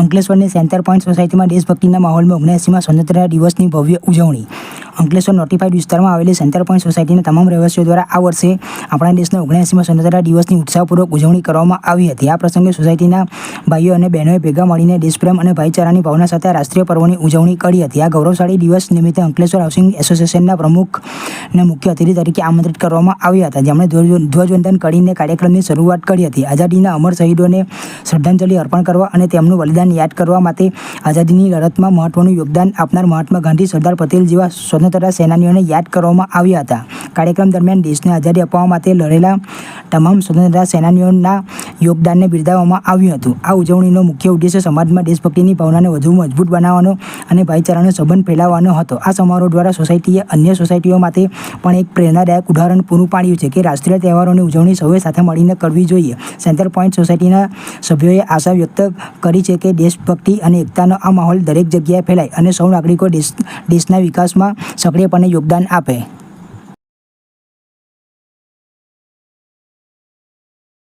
અંકલેશ્વરની centre point સોસાયટીમાં દેશભક્તિના માહોલમાં 79માં સ્વતંત્રતા દિવસની ભવ્ય ઉજવણી. અંકલેશ્વર નોટિફાઈડ વિસ્તારમાં આવેલી સેન્ટર પોઈન્ટ સોસાયટીના તમામ રહેવાસીઓ દ્વારા આ વર્ષે આપણા દેશના 79માં સ્વતંત્રતા દિવસની ઉત્સાહપૂર્વક ઉજવણી કરવામાં આવી હતી. આ પ્રસંગે સોસાયટીના ભાઈઓ અને બહેનોએ ભેગા મળીને દેશપ્રેમ અને ભાઈચારાની ભાવના સાથે આ રાષ્ટ્રીય પર્વની ઉજવણી કરી હતી. આ ગૌરવશાળી દિવસ નિમિત્તે અંકલેશ્વર હાઉસિંગ એસોસિએશનના પ્રમુખને મુખ્ય અતિથિ તરીકે આમંત્રિત કરવામાં આવ્યા હતા, જેમણે ધ્વજવંદન કરીને કાર્યક્રમની શરૂઆત કરી હતી. આઝાદીના અમર શહીદોને શ્રદ્ધાંજલિ અર્પણ કરવા અને તેમનું બલિદાન યાદ કરવા માટે આઝાદીની લડતમાં મહત્વનું યોગદાન આપનાર મહાત્મા ગાંધી, સરદાર પટેલ જેવા સ્વતંત્રતા સેનાનીઓને યાદ કરવામાં આવ્યા હતા. કાર્યક્રમ દરમિયાન દેશને આઝાદી અપાવવા માટે લડેલા તમામ સ્વતંત્રતા સેનાનીઓના યોગદાનને બિરદાવવામાં આવ્યું હતું. આ ઉજવણીનો મુખ્ય ઉદ્દેશ્ય સમાજમાં દેશભક્તિની ભાવનાને વધુ મજબૂત બનાવવાનો અને ભાઈચારાનો સંબંધ ફેલાવવાનો હતો. આ સમારોહ દ્વારા સોસાયટીએ અન્ય સોસાયટીઓ માટે પણ એક પ્રેરણાદાયક ઉદાહરણ પૂરું પાડ્યું છે કે રાષ્ટ્રીય તહેવારોની ઉજવણી સૌએ સાથે મળીને કરવી જોઈએ. સેન્ટર પોઈન્ટ સોસાયટીના સભ્યોએ આશા વ્યક્ત કરી છે કે દેશભક્તિ અને એકતાનો આ માહોલ દરેક જગ્યાએ ફેલાય અને સૌ નાગરિકો દેશના વિકાસમાં સક્રિયપણે યોગદાન આપે.